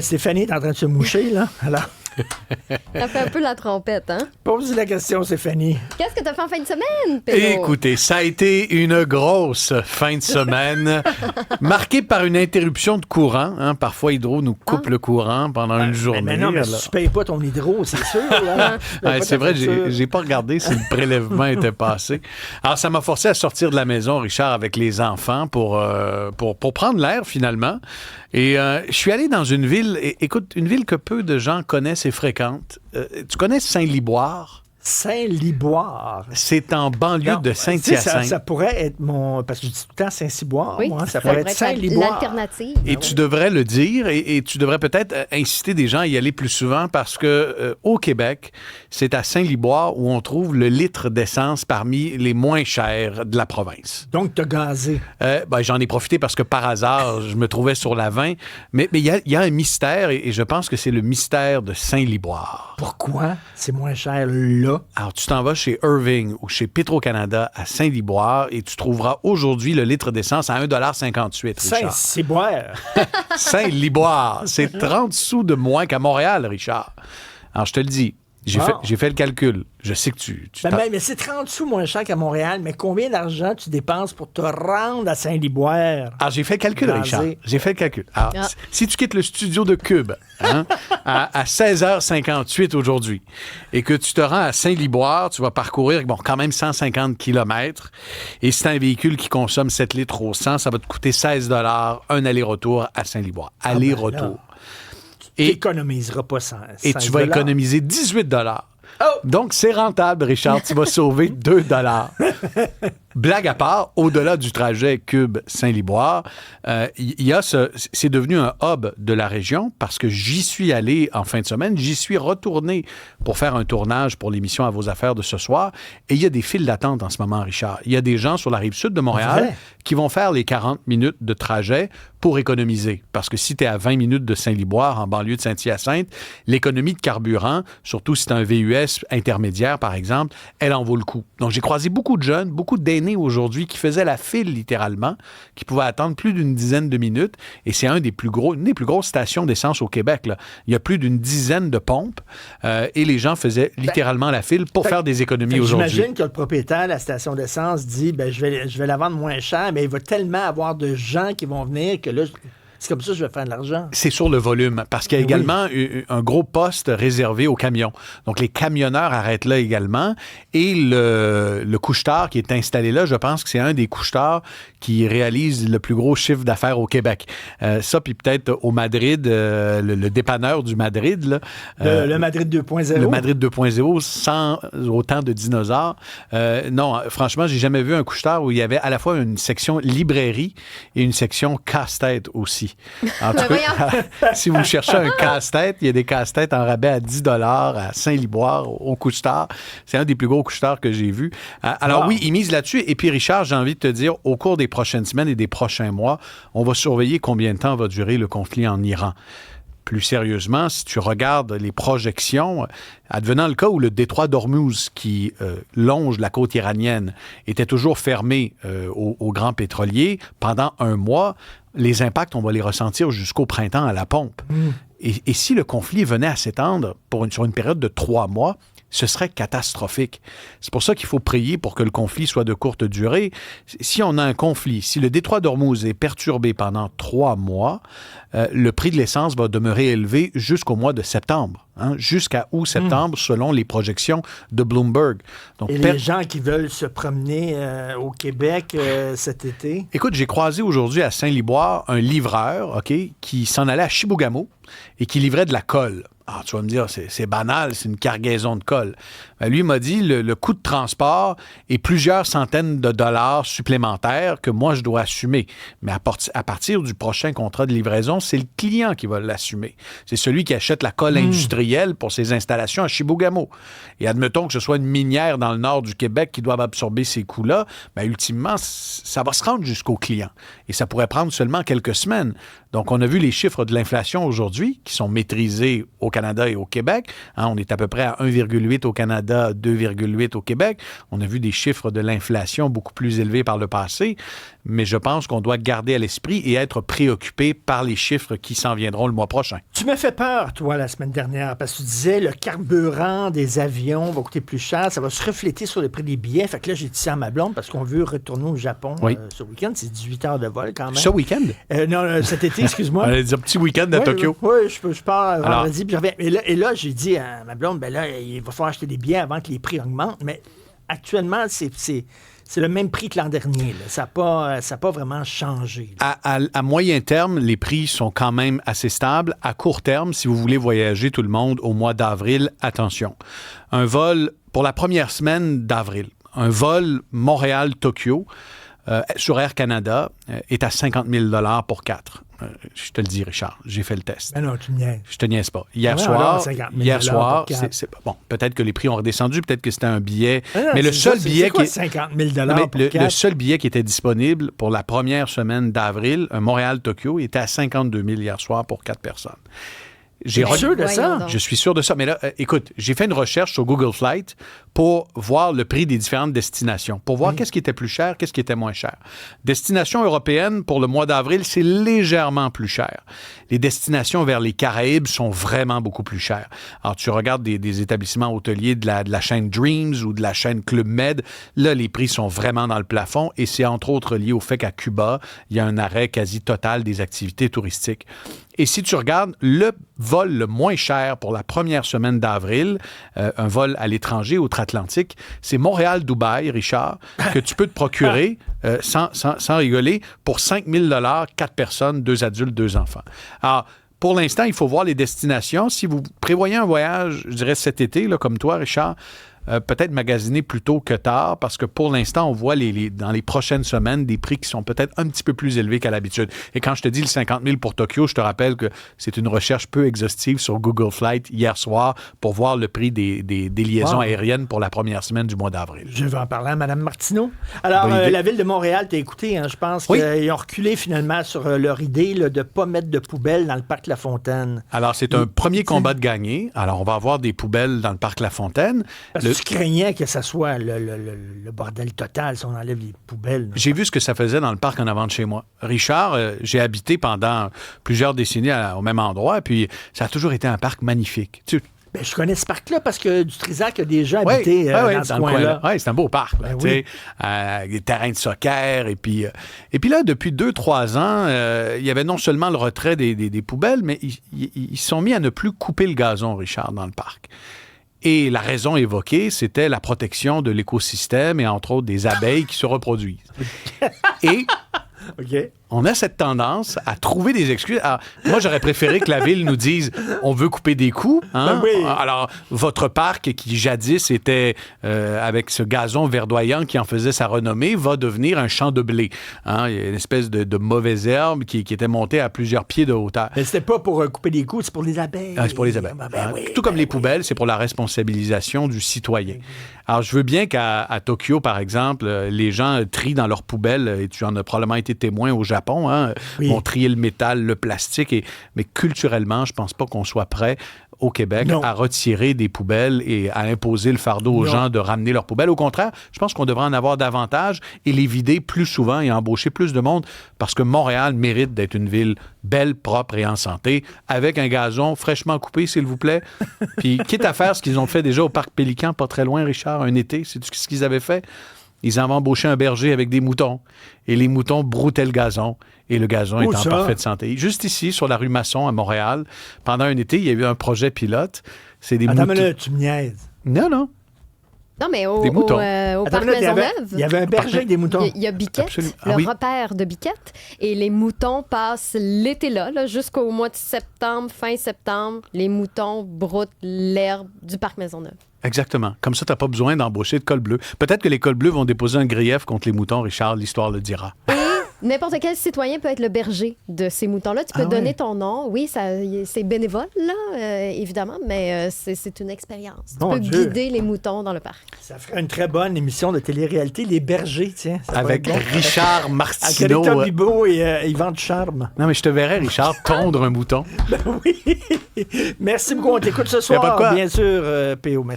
Stéphanie est en train de se moucher, là. Alors, Ça fait un peu la trompette, hein? pose la question, Stéphanie. Qu'est-ce que tu as fait en fin de semaine, Pedro? Écoutez, ça a été une grosse fin de semaine, marquée par une interruption de courant. Hein. Parfois, Hydro nous coupe le courant pendant une journée. Mais non, mais si tu payes pas ton hydro, c'est sûr. Là. Ouais, c'est vrai, j'ai pas regardé si le prélèvement était passé. Alors, ça m'a forcé à sortir de la maison, Richard, avec les enfants pour prendre l'air, finalement. Et je suis allé dans une ville, écoute, une ville que peu de gens connaissent et fréquentent. Tu connais Saint-Liboire? Saint-Liboire. C'est en banlieue de Saint-Hyacinthe. Ça pourrait être mon... Parce que je dis tout le temps Saint-Cyboire, Oui, moi. Ça pourrait être Saint-Liboire. l'alternative. Et tu devrais le dire et tu devrais peut-être inciter des gens à y aller plus souvent parce que au Québec, c'est à Saint-Liboire où on trouve le litre d'essence parmi les moins chers de la province. Donc, t'as gazé. J'en ai profité parce que par hasard, je me trouvais sur la 20. Mais il y a un mystère et je pense que c'est le mystère de Saint-Liboire. Pourquoi c'est moins cher là? Alors, tu t'en vas chez Irving ou chez Petro-Canada à Saint-Liboire et tu trouveras aujourd'hui le litre d'essence à 1,58 $, Richard. Saint-Cyboire. Saint-Liboire, c'est 30 sous de moins qu'à Montréal, Richard. Alors, je te le dis, j'ai fait le calcul. Je sais que tu mais c'est 30 sous moins cher qu'à Montréal, mais combien d'argent tu dépenses pour te rendre à Saint-Liboire? Alors, j'ai fait le calcul, Richard. J'ai fait le calcul. Alors, si tu quittes le studio de Cube à 16h58 aujourd'hui et que tu te rends à Saint-Liboire, tu vas parcourir quand même 150 km. Et si tu as un véhicule qui consomme 7 litres au 100, ça va te coûter 16 $ un aller-retour à Saint-Liboire. Aller-retour. Tu n'économiseras pas 100 Et tu vas économiser 18 $. Oh! Donc, c'est rentable, Richard. Tu vas sauver 2 $. Blague à part, au-delà du trajet Cube-Saint-Liboire, c'est devenu un hub de la région parce que j'y suis allé en fin de semaine. J'y suis retourné pour faire un tournage pour l'émission À vos affaires de ce soir. Et il y a des files d'attente en ce moment, Richard. Il y a des gens sur la rive sud de Montréal qui vont faire les 40 minutes de trajet pour économiser. Parce que si tu es à 20 minutes de Saint-Liboire, en banlieue de Saint-Hyacinthe, l'économie de carburant, surtout si tu as un VUS intermédiaire, par exemple, elle en vaut le coup. Donc, j'ai croisé beaucoup de jeunes, beaucoup d'aînés aujourd'hui qui faisaient la file littéralement, qui pouvaient attendre plus d'une dizaine de minutes. Et c'est une des plus grosses stations d'essence au Québec, là. Il y a plus d'une dizaine de pompes et les gens faisaient littéralement la file pour faire des économies aujourd'hui. J'imagine que le propriétaire de la station d'essence dit je vais la vendre moins cher, mais il va tellement avoir de gens qui vont venir que là, c'est comme ça que je vais faire de l'argent. C'est sur le volume, parce qu'il y a également un gros poste réservé aux camions. Donc, les camionneurs arrêtent là également. Et le couche-tard qui est installé là, je pense que c'est un des couche-tards qui réalise le plus gros chiffre d'affaires au Québec. Ça, puis peut-être au Madrid, le dépanneur du Madrid. Là, le Madrid 2.0. Le Madrid 2.0, sans autant de dinosaures. Non, franchement, j'ai jamais vu un couche-tard où il y avait à la fois une section librairie et une section casse-tête aussi. En tout cas, si vous cherchez un casse-tête, il y a des casse-têtes en rabais à 10 $ à Saint-Liboire, au couche-tard. C'est un des plus gros couche-tards que j'ai vu. Alors oui, ils misent là-dessus. Et puis, Richard, j'ai envie de te dire, au cours des prochaines semaines et des prochains mois, on va surveiller combien de temps va durer le conflit en Iran. Plus sérieusement, si tu regardes les projections, advenant le cas où le détroit d'Ormuz, qui longe la côte iranienne, était toujours fermé aux grands pétroliers pendant un mois, les impacts, on va les ressentir jusqu'au printemps à la pompe. Et si le conflit venait à s'étendre sur une période de 3 mois, ce serait catastrophique. C'est pour ça qu'il faut prier pour que le conflit soit de courte durée. Si on a un conflit, si le détroit d'Ormuz est perturbé pendant 3 mois, le prix de l'essence va demeurer élevé jusqu'au mois de septembre, jusqu'à août-septembre, selon les projections de Bloomberg. Donc, les gens qui veulent se promener au Québec cet été? Écoute, j'ai croisé aujourd'hui à Saint-Liboire un livreur, qui s'en allait à Chibougamau et qui livrait de la colle. Ah, tu vas me dire, c'est banal, c'est une cargaison de colle. Lui m'a dit, le coût de transport est plusieurs centaines de dollars supplémentaires que moi, je dois assumer. Mais à partir du prochain contrat de livraison, c'est le client qui va l'assumer. C'est celui qui achète la colle industrielle pour ses installations à Chibougamau. Et admettons que ce soit une minière dans le nord du Québec qui doive absorber ces coûts-là, bien, ultimement, ça va se rendre jusqu'au client. Et ça pourrait prendre seulement quelques semaines. Donc, on a vu les chiffres de l'inflation aujourd'hui qui sont maîtrisés au Canada et au Québec. On est à peu près à 1,8 au Canada, 2,8 au Québec. On a vu des chiffres de l'inflation beaucoup plus élevés par le passé. mais je pense qu'on doit garder à l'esprit et être préoccupé par les chiffres qui s'en viendront le mois prochain. Tu m'as fait peur, toi, la semaine dernière, parce que tu disais le carburant des avions va coûter plus cher, ça va se refléter sur le prix des billets. Fait que là, j'ai dit ça à ma blonde parce qu'on veut retourner au Japon ce week-end. C'est 18 heures de vol quand même. Ce week-end? Non, cet été, excuse-moi. On allait dire petit week-end à Tokyo. Oui, je pars vendredi, puis je reviens. Et là, j'ai dit à ma blonde, ben là, il va falloir acheter des billets avant que les prix augmentent. Mais actuellement, c'est le même prix que l'an dernier. Là. Ça n'a pas vraiment changé. À moyen terme, les prix sont quand même assez stables. À court terme, si vous voulez voyager tout le monde au mois d'avril, attention. Un vol pour la première semaine d'avril, un vol Montréal-Tokyo sur Air Canada est à 50 000 $ pour 4. Je te le dis, Richard, j'ai fait le test. Mais non, tu me niaises. Je te niaise pas. Hier soir, bon, peut-être que les prix ont redescendu, peut-être que c'était un billet. Mais le seul billet qui 50 000 $ le seul billet qui était disponible pour la première semaine d'avril, un Montréal-Tokyo, était à 52 000 hier soir pour 4 personnes. Sûr de ça? Je suis sûr de ça. Mais là, écoute, j'ai fait une recherche sur Google Flight pour voir le prix des différentes destinations, pour voir qu'est-ce qui était plus cher, qu'est-ce qui était moins cher. Destination européenne, pour le mois d'avril, c'est légèrement plus cher. Les destinations vers les Caraïbes sont vraiment beaucoup plus chères. Alors, tu regardes des établissements hôteliers de la chaîne Dreams ou de la chaîne Club Med, là, les prix sont vraiment dans le plafond et c'est entre autres lié au fait qu'à Cuba, il y a un arrêt quasi total des activités touristiques. Et si tu regardes le vol le moins cher pour la première semaine d'avril, un vol à l'étranger, outre-Atlantique, c'est Montréal-Dubaï, Richard, que tu peux te procurer, sans rigoler, pour 5 000 $, 4 personnes, 2 adultes, 2 enfants. Alors, pour l'instant, il faut voir les destinations. Si vous prévoyez un voyage, je dirais cet été, là, comme toi, Richard, peut-être magasiner plus tôt que tard, parce que pour l'instant, on voit dans les prochaines semaines des prix qui sont peut-être un petit peu plus élevés qu'à l'habitude. Et quand je te dis le 50 000 pour Tokyo, je te rappelle que c'est une recherche peu exhaustive sur Google Flight hier soir pour voir le prix des liaisons aériennes pour la première semaine du mois d'avril. Je vais en parler à Mme Martineau. Alors, la Ville de Montréal, t'as écouté, hein, je pense qu'ils ont reculé finalement sur leur idée de ne pas mettre de poubelles dans le parc La Fontaine. Alors, c'est un premier combat de gagner. Alors, on va avoir des poubelles dans le parc La Fontaine. Tu craignais que ça soit le bordel total si on enlève les poubelles. Là. J'ai vu ce que ça faisait dans le parc en avant de chez moi. Richard, j'ai habité pendant plusieurs décennies au même endroit, puis ça a toujours été un parc magnifique. Ben, je connais ce parc-là parce que du Trisac a déjà habité dans ce coin-là. Oui, c'est un beau parc. Des terrains de soccer. Et puis là, depuis 2-3 ans, il y avait non seulement le retrait des poubelles, mais ils se sont mis à ne plus couper le gazon, Richard, dans le parc. Et la raison évoquée, c'était la protection de l'écosystème et entre autres des abeilles qui se reproduisent. Et on a cette tendance à trouver des excuses. Alors, moi, j'aurais préféré que la Ville nous dise « on veut couper des coûts hein? ». Alors, votre parc, qui jadis était avec ce gazon verdoyant qui en faisait sa renommée, va devenir un champ de blé. Hein? Il y a une espèce de mauvaise herbe qui était montée à plusieurs pieds de hauteur. Mais c'était pas pour couper des coûts, c'est pour les abeilles. C'est pour les abeilles. Tout comme les poubelles, c'est pour la responsabilisation du citoyen. Alors, je veux bien qu'à Tokyo, par exemple, les gens trient dans leurs poubelles, et tu en as probablement été témoin au Japon, vont trier le métal, le plastique, mais culturellement, je pense pas qu'on soit prêt au Québec à retirer des poubelles et à imposer le fardeau aux gens de ramener leurs poubelles. Au contraire, je pense qu'on devrait en avoir davantage et les vider plus souvent et embaucher plus de monde parce que Montréal mérite d'être une ville belle, propre et en santé, avec un gazon fraîchement coupé, s'il vous plaît. Puis, quitte à faire ce qu'ils ont fait déjà au Parc Pélican, pas très loin, Richard, un été, c'est ce qu'ils avaient fait. Ils avaient embauché un berger avec des moutons. Et les moutons broutaient le gazon. Et le gazon est en parfaite santé. Juste ici, sur la rue Masson, à Montréal, pendant un été, il y a eu un projet pilote. C'est des moutons. Attends, mais là, tu me niaises. Non. Non, mais au Parc Maisonneuve. Il y avait un berger avec des moutons. Il y a Biquette, repère de Biquette. Et les moutons passent l'été là, jusqu'au mois de septembre, fin septembre. Les moutons broutent l'herbe du Parc Maisonneuve. Exactement. Comme ça, tu n'as pas besoin d'embaucher de col bleu. Peut-être que les cols bleus vont déposer un grief contre les moutons, Richard, l'histoire le dira. Et n'importe quel citoyen peut être le berger de ces moutons-là. Tu peux donner ton nom. Oui, c'est bénévole, là, évidemment, mais c'est une expérience. Tu peux guider les moutons dans le parc. Ça ferait une très bonne émission de télé-réalité, Les Bergers, tiens. Avec Richard Martineau. Avec Tom Bibeau et Yvan Ducharme. Non, mais je te verrais, Richard, tondre un mouton. Ben oui. Merci beaucoup. On t'écoute ce soir, bien sûr, P.O. Merci.